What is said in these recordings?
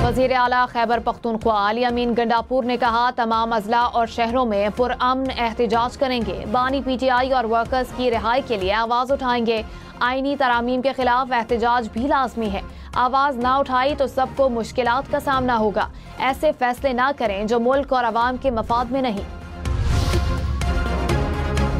वज़ीर आला खैबर पख्तूनख्वा अली अमीन गंडापुर ने कहा, तमाम अजला और शहरों में पुरअमन एहतजाज करेंगे। बानी PTI और वर्कर्स की रिहाई के लिए आवाज़ उठाएंगे। आईनी तरामीम के खिलाफ एहतजाज भी लाजमी है। आवाज़ ना उठाई तो सबको मुश्किलात का सामना होगा। ऐसे फैसले ना करें जो मुल्क और अवाम के मफाद में नहीं।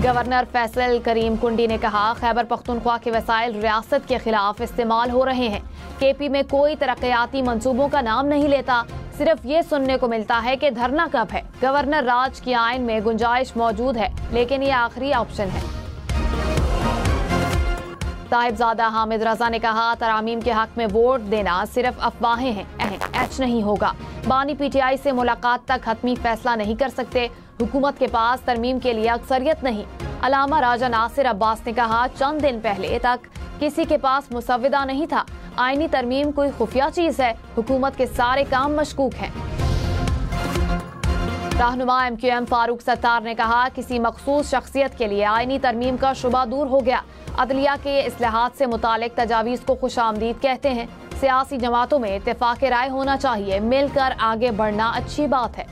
गवर्नर फैसल करीम कुंडी ने कहा, खैबर पख्तूनख्वा के वसाइल रियासत के खिलाफ इस्तेमाल हो रहे हैं। KP में कोई तरक्याती मंसूबों का नाम नहीं लेता। सिर्फ ये सुनने को मिलता है कि धरना कब है। गवर्नर राज की आइन में गुंजाइश मौजूद है, लेकिन ये आखिरी ऑप्शन है। साहिबजादा हामिद रजा ने कहा, तरामीम के हक में वोट देना सिर्फ अफवाहें हैं, एच नहीं होगा। बानी PTI से मुलाकात तक हतमी फैसला नहीं कर सकते। हुकूमत के पास तरमीम के लिए अक्सरियत नहीं। अलामा राजा नासिर अब्बास ने कहा, चंद दिन पहले तक किसी के पास मुसव्विदा नहीं था। आईनी तरमीम कोई खुफिया चीज है। हुकूमत के सारे काम मशकूक हैं। रहनुमा MQM फारूक सत्तार ने कहा, किसी मखसूस शख्सियत के लिए आईनी तरमीम का शुबा दूर हो गया। अदलिया के इस्लाहात से मुतालिक तजावीज़ को खुशामदीद कहते हैं। सियासी जमातों में इत्तेफाक राय होना चाहिए। मिलकर आगे बढ़ना अच्छी बात है।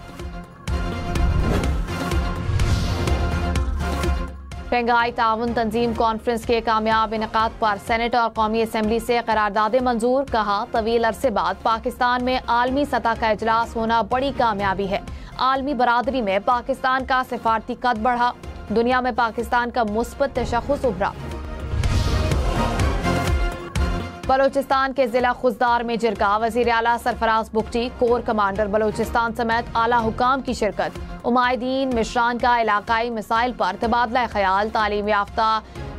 शंघाई ताउन तंजीम कॉन्फ्रेंस के कामयाब इनेकाद पर सेनेट और कौमी असम्बली से करारदादें मंजूर। कहा, तवील अरसे बाद पाकिस्तान में आलमी सतह का इजलास होना बड़ी कामयाबी है। आलमी बरादरी में पाकिस्तान का सिफारती कद बढ़ा। दुनिया में पाकिस्तान का मुस्बत तशख़्ख़ुस उभरा। बलोचिस्तान के जिला खुजदार में जिरगा। वज़ीर आला सरफराज बुगटी, कोर कमांडर बलोचिस्तान समेत आला हुकाम की शिरकत। उमायदीन मिश्रान का इलाकाई मिसाइल पर तबादला ख्याल। तालीम याफ्ता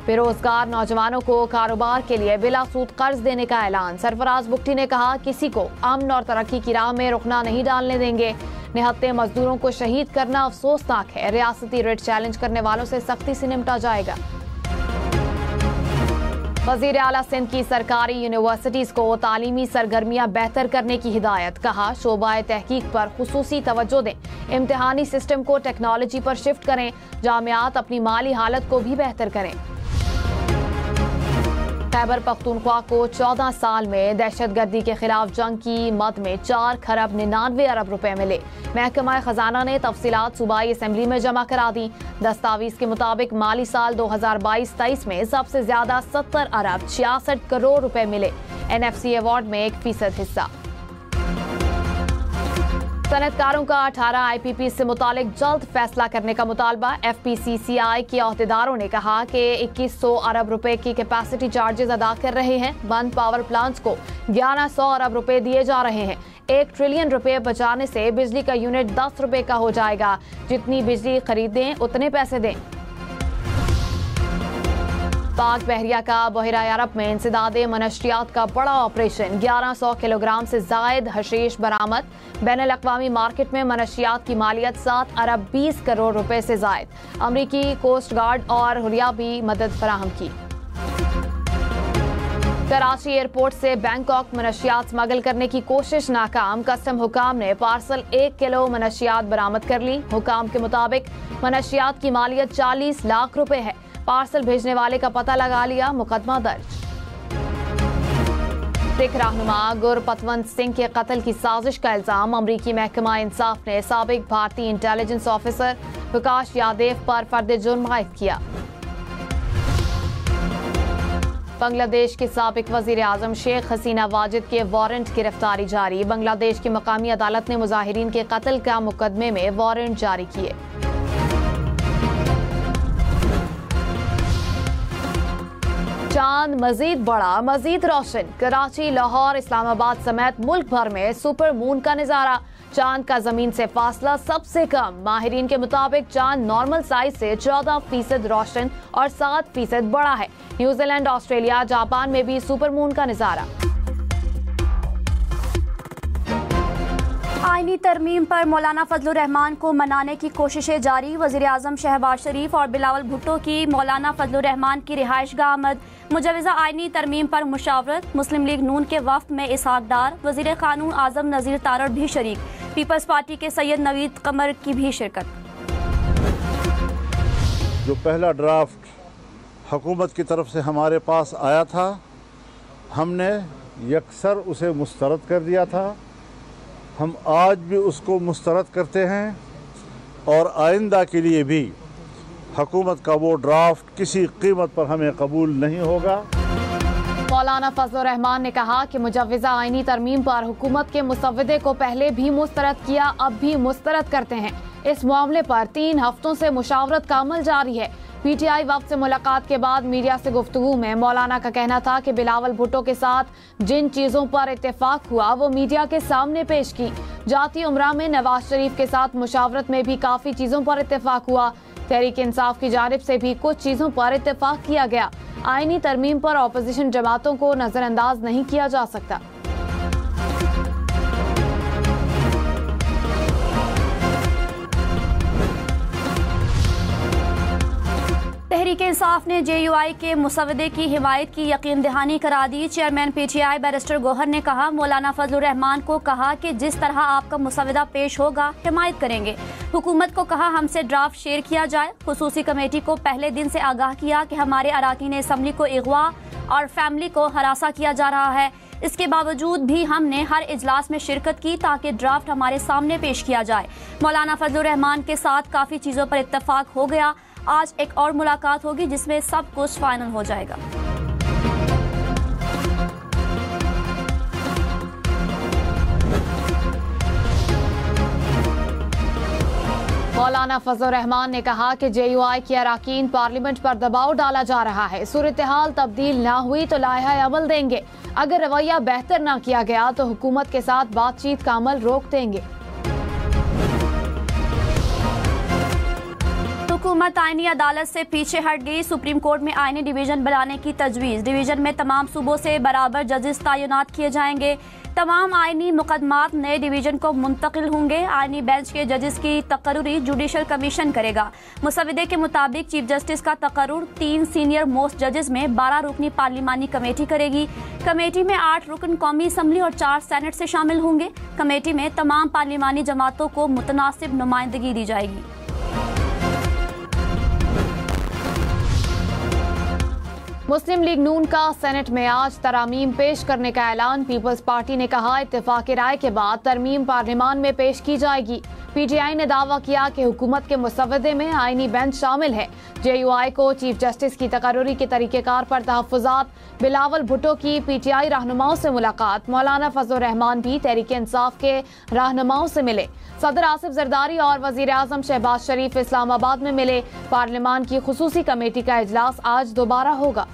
बेरोजगार नौजवानों को कारोबार के लिए बिला सूद कर्ज देने का ऐलान। सरफराज बुगटी ने कहा, किसी को अमन और तरक्की की राह में रुकना नहीं डालने देंगे। निहत्ते मजदूरों को शहीद करना अफसोसनाक है। रियासती रेट चैलेंज करने वालों से सख्ती से निपटा जाएगा। वज़ीर आला सिंध की सरकारी यूनिवर्सिटीज़ को तालीमी सरगर्मियाँ बेहतर करने की हिदायत। कहा, शोबाए तहकीक पर खुसूसी तवज्जो दें। इम्तिहानी सिस्टम को टेक्नोलॉजी पर शिफ्ट करें। जामियात अपनी माली हालत को भी बेहतर करें। खैबर पख्तूनख्वा को 14 साल में दहशतगर्दी के खिलाफ जंग की मद में 4 खरब 99 अरब रुपए मिले। महकमा खजाना ने तफसीलात सूबाई असम्बली में जमा करा दी। दस्तावेज के मुताबिक माली साल 2022-23 में सबसे ज्यादा 70 अरब 66 करोड़ रुपए मिले। NFC अवार्ड में 1% हिस्सा। सनतकारों का 18 IPP से मुतालिक जल्द फैसला करने का मुतालबा। FPCCI के अहदेदारों ने कहा कि 2100 अरब रुपए की कैपेसिटी चार्जेस अदा कर रहे हैं। बंद पावर प्लांट्स को 1100 अरब रुपए दिए जा रहे हैं। 1 ट्रिलियन रुपए बचाने से बिजली का यूनिट 10 रुपए का हो जाएगा। जितनी बिजली खरीदें उतने पैसे दें। पाक बहरिया का बहरा अरब में इंसदादे मनशियात का बड़ा ऑपरेशन। 1100 किलोग्राम से जायद हशीश बरामद। बैनुल अक़वामी मार्केट में मनशियात की मालियत 7 अरब 20 करोड़ रुपए से जायद। अमरीकी कोस्ट गार्ड और हुरिया भी मदद फराहम की। कराची एयरपोर्ट से बैंकॉक मनशियात स्मगल करने की कोशिश नाकाम। कस्टम हुकाम ने पार्सल 1 किलो मनशियात बरामद कर ली। हुकाम के मुताबिक मनशियात की मालियत 40 लाख रुपए है। पार्सल भेजने वाले का पता लगा लिया, मुकदमा दर्ज। सिख रहनुमा गुरपतवंत सिंह के कत्ल की साजिश का इल्जाम। अमरीकी महकमा इंसाफ ने साबिक भारतीय इंटेलिजेंस ऑफिसर विकास यादव पर फर्द जुर्म आयद किया। बांग्लादेश के साबिक वजीर आजम शेख हसीना वाजिद के वारंट गिरफ्तारी जारी। बांग्लादेश की मकामी अदालत ने मुजाहिरीन के कत्ल का मुकदमे में वारंट जारी किए। चांद मजीद बड़ा, मजीद रोशन। कराची, लाहौर, इस्लामाबाद समेत मुल्क भर में सुपर मून का नजारा। चांद का जमीन से फासला सबसे कम। माहिरीन के मुताबिक चांद नॉर्मल साइज से 14% रोशन और 7% बड़ा है। न्यूजीलैंड, ऑस्ट्रेलिया, जापान में भी सुपर मून का नजारा। आईनी तरमीम पर मौलाना फजलुर रहमान को मनाने की कोशिशें जारी। वज़ीर आज़म शहबाज शरीफ और बिलावल भुट्टो की मौलाना फजलुर रहमान की रिहाइशगाह आमद। मुजवज़ा आईनी तरमीम पर मुशावरत। मुस्लिम लीग नून के वफ्द में इसहाक डार, वज़ीर क़ानून आज़म नज़ीर तारड़ भी शरीक। पीपल्स पार्टी के सैयद नवीद कमर की भी शिरकत। जो पहला ड्राफ्ट हुकूमत की तरफ से हमारे पास आया था, हमने यकसर उसे मुस्तरद कर दिया था हम आज भी उसको मुस्तरद करते हैं और आइंदा के लिए भी हुकूमत का वो ड्राफ्ट किसी कीमत पर हमें कबूल नहीं होगा। मौलाना फजलुर रहमान ने कहा कि मुजव्विज़ा आईनी तरमीम पर हुकूमत के मुसव्विदे को पहले भी मुस्तरद किया, अब भी मुस्तरद करते हैं। इस मामले पर 3 हफ्तों से मुशावरत का अमल जारी है। पीटीआई वक्त से मुलाकात के बाद मीडिया से गुफ्तगू में मौलाना का कहना था कि बिलावल भुट्टो के साथ जिन चीज़ों पर इत्तेफाक हुआ वो मीडिया के सामने पेश की। जाती उम्रा में नवाज शरीफ के साथ मुशावरत में भी काफ़ी चीज़ों पर इत्तेफाक हुआ। तहरीक इंसाफ की जानिब से भी कुछ चीज़ों पर इत्तेफाक किया गया। आईनी तरमीम पर ऑपोजिशन जमातों को नजरअंदाज नहीं किया जा सकता। तहरीक इंसाफ ने JUI के मुसव्वदे की हिमायत की यकीन दहानी करा दी। चेयरमैन PTI बैरिस्टर गौहर ने कहा, मौलाना फजलुर रहमान को कहा कि जिस तरह आपका मुसव्वदा पेश होगा हिमायत करेंगे। हुकूमत को कहा हमसे ड्राफ्ट शेयर किया जाए। खुसूसी कमेटी को पहले दिन से आगाह किया कि हमारे अराकीन असम्बली को अगवा और फैमिली को हरासा किया जा रहा है। इसके बावजूद भी हमने हर इजलास में शिरकत की ताकि ड्राफ्ट हमारे सामने पेश किया जाए। मौलाना फजलुर रहमान के साथ काफ़ी चीज़ों पर इत्तफाक हो गया। आज एक और मुलाकात होगी जिसमें सब कुछ फाइनल हो जाएगा। मौलाना फजलुर रहमान ने कहा कि JUI के अराकीन पार्लियामेंट पर दबाव डाला जा रहा है। सूरत-ए-हाल तब्दील ना हुई तो लाइहा अमल देंगे। अगर रवैया बेहतर ना किया गया तो हुकूमत के साथ बातचीत का अमल रोक देंगे। हुकूमत आईनी अदालत से पीछे हट गई। सुप्रीम कोर्ट में आईनी डिवीजन बनाने की तजवीज़। डिवीजन में तमाम सूबों से बराबर जजेस तैनात किए जाएंगे। तमाम आईनी मुकदमात नए डिवीजन को मुंतकिल होंगे। आईनी बेंच के जजेस की तकर्री जुडिशल कमीशन करेगा। मुसव्विदे के मुताबिक चीफ जस्टिस का तकर्रुर 3 सीनियर मोस्ट जजेस में 12 रुकनी पार्लिमानी कमेटी करेगी। कमेटी में 8 रुकन कौमी असम्बली और 4 सेनेट से शामिल होंगे। कमेटी में तमाम पार्लिमानी जमातों को मुतनासिब नुमाइंदगी दी जाएगी। मुस्लिम लीग नून का सेनेट में आज तरमीम पेश करने का ऐलान। पीपल्स पार्टी ने कहा इत्तेफाकी राय के बाद तरमीम पार्लियामान में पेश की जाएगी। PTI ने दावा किया कि हुकूमत के मुसव्वदे में आईनी बेंच शामिल है। JUI को चीफ जस्टिस की तकर्रुरी के तरीक़ेकार पर तहफ़्फ़ुज़ात। बिलावल भुट्टो की PTI रहनुमाओं से मुलाकात। मौलाना फजलुर रहमान भी तहरीक इंसाफ के रहनुमाओं से मिले। सदर आसिफ जरदारी और वज़ीर आज़म शहबाज शरीफ इस्लामाबाद में मिले। पार्लियामान की खुसूसी कमेटी का इजलास आज दोबारा होगा।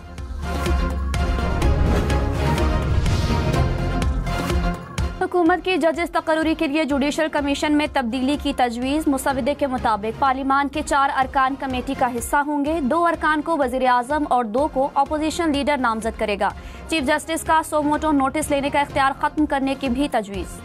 हुकूमत की जजेस तकर्रुरी के लिए जुडिशल कमीशन में तब्दीली की तजवीज़। मुसव्विदे के मुताबिक पार्लियामान के 4 अरकान कमेटी का हिस्सा होंगे। 2 अरकान को वज़ीर आज़म और 2 को अपोजिशन लीडर नामजद करेगा। चीफ जस्टिस का सोमोटो नोटिस लेने का इख्तियार खत्म करने की भी तजवीज़।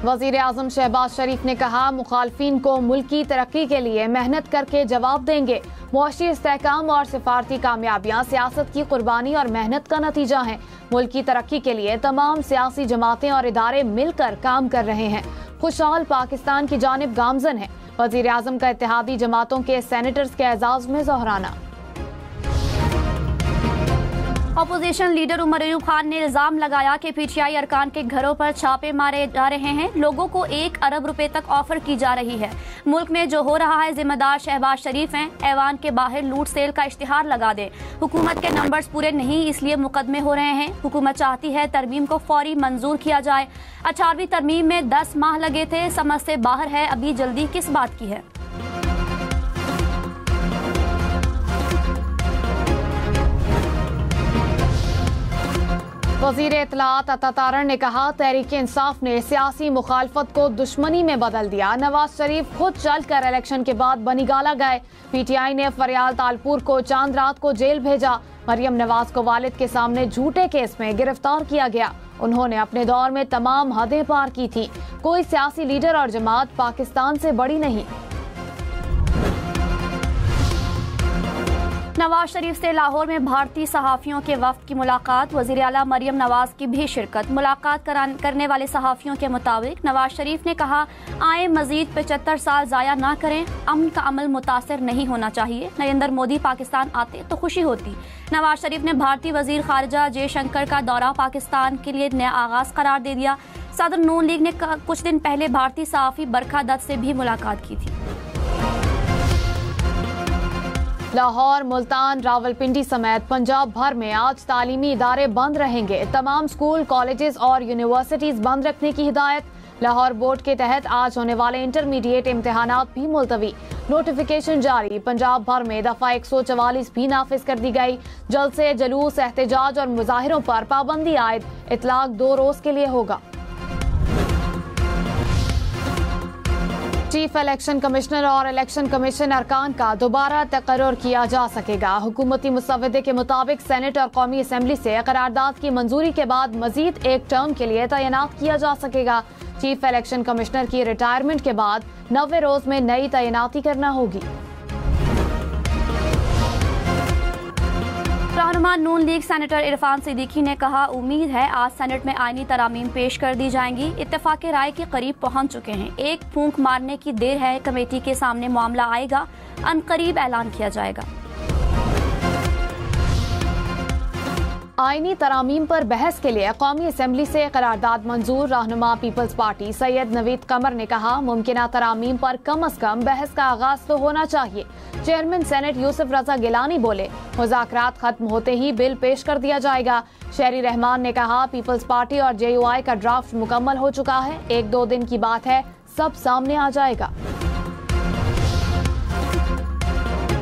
वज़ीर आज़म शहबाज शरीफ ने कहा मुखालफिन को मुल्की तरक्की के लिए मेहनत करके जवाब देंगे। मुआशी इस्तेहकाम और सिफारती कामयाबियाँ सियासत की कुर्बानी और मेहनत का नतीजा हैं। मुल्क की तरक्की के लिए तमाम सियासी जमातें और इदारे मिलकर काम कर रहे हैं। खुशहाल पाकिस्तान की जानिब गामजन है। वज़ीर आज़म का इत्तेहादी जमातों के सेनेटर्स के एजाज़ में जोहराना। अपोजिशन लीडर उमर अयूब खान ने इल्जाम लगाया कि PTI अरकान के घरों पर छापे मारे जा रहे हैं। लोगों को 1 अरब रुपए तक ऑफर की जा रही है। मुल्क में जो हो रहा है जिम्मेदार शहबाज शरीफ हैं। ऐवान के बाहर लूट सेल का इश्तिहार लगा दें। हुकूमत के नंबर्स पूरे नहीं इसलिए मुकदमे हो रहे हैं। हुकूमत चाहती है तरमीम को फौरी मंजूर किया जाए। 18वीं तरमीम में 10 माह लगे थे। समझ से बाहर है, अभी जल्दी किस बात की है। वज़ीर इत्तलात अता तारण ने कहा तहरीक इंसाफ ने सियासी मुखालफत को दुश्मनी में बदल दिया। नवाज शरीफ खुद चलकर इलेक्शन के बाद बनीगाला गए। PTI ने फरियाल तालपुर को चांद रात को जेल भेजा। मरियम नवाज को वालिद के सामने झूठे केस में गिरफ्तार किया गया। उन्होंने अपने दौर में तमाम हदें पार की थी। कोई सियासी लीडर और जमात पाकिस्तान से बड़ी नहीं। नवाज शरीफ से लाहौर में भारतीय सहाफ़ियों के वफ्द की मुलाकात, वज़ीर आला मरियम नवाज की भी शिरकत। मुलाकात करने वाले सहाफ़ियों के मुताबिक नवाज शरीफ ने कहा, आए मजीद 75 साल ज़ाया ना करें, अमन का अमल मुतासर नहीं होना चाहिए। नरेंद्र मोदी पाकिस्तान आते तो खुशी होती। नवाज शरीफ ने भारतीय वज़ीर खारजा जयशंकर का दौरा पाकिस्तान के लिए नया आगाज़ करार दे दिया। सदर नून लीग ने कुछ दिन पहले भारतीय सहाफ़ी बरखा दत्त से भी मुलाकात की थी। लाहौर, मुल्तान, रावलपिंडी समेत पंजाब भर में आज तालीमी इदारे बंद रहेंगे। तमाम स्कूल, कॉलेजेस और यूनिवर्सिटीज बंद रखने की हिदायत। लाहौर बोर्ड के तहत आज होने वाले इंटरमीडिएट इम्तिहानात भी मुलतवी। नोटिफिकेशन जारी। पंजाब भर में दफा 144 भी नाफिज कर दी गई। जलसे, जुलूस, एहतजाज और मुजाहिरों पर पाबंदी आयद। इतलाक 2 रोज के लिए होगा। चीफ इलेक्शन कमिश्नर और इलेक्शन कमीशन अरकान का दोबारा तकर्रुर किया जा सकेगा। हुकूमती मुसव्वदे के मुताबिक सेनेट और कौमी असम्बली से करारदाद की मंजूरी के बाद मजीद एक टर्म के लिए तैनात किया जा सकेगा। चीफ इलेक्शन कमिश्नर की रिटायरमेंट के बाद 90 रोज में नई तैनाती करना होगी। रहनुमा नून लीग सेनेटर इरफान सिद्दीकी ने कहा, उम्मीद है आज सेनेट में आईनी तरामीम पेश कर दी जाएंगी। इत्तेफाक राय के करीब पहुंच चुके हैं। एक फूंक मारने की देर है, कमेटी के सामने मामला आएगा, अनकरीब ऐलान किया जाएगा। आईनी तरामीम पर बहस के लिए कौमी असम्बली से करारदाद मंजूर। रहनुमा पीपल्स पार्टी सैयद नवीद कमर ने कहा, मुमकिना तरामीम पर कम अज कम बहस का आगाज तो होना चाहिए। चेयरमैन सेनेट यूसुफ रजा गिलानी बोले, मुज़ाकरात खत्म होते ही बिल पेश कर दिया जाएगा। शहरी रहमान ने कहा, पीपल्स पार्टी और JUI का ड्राफ्ट मुकम्मल हो चुका है, 1-2 दिन की बात है, सब सामने आ जाएगा।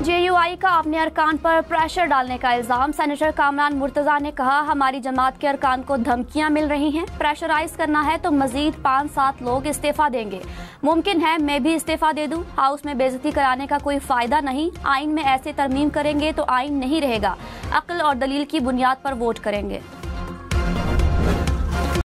JUI का अपने अरकान पर प्रेशर डालने का इल्जाम। सेनेटर कामरान मुर्तजा ने कहा, हमारी जमात के अरकान को धमकियां मिल रही हैं। प्रेशराइज करना है तो मजीद 5-7 लोग इस्तीफा देंगे। मुमकिन है मैं भी इस्तीफा दे दूं। हाउस में बेइज्जती कराने का कोई फायदा नहीं। आइन में ऐसे तरमीम करेंगे तो आइन नहीं रहेगा। अक्ल और दलील की बुनियाद पर वोट करेंगे।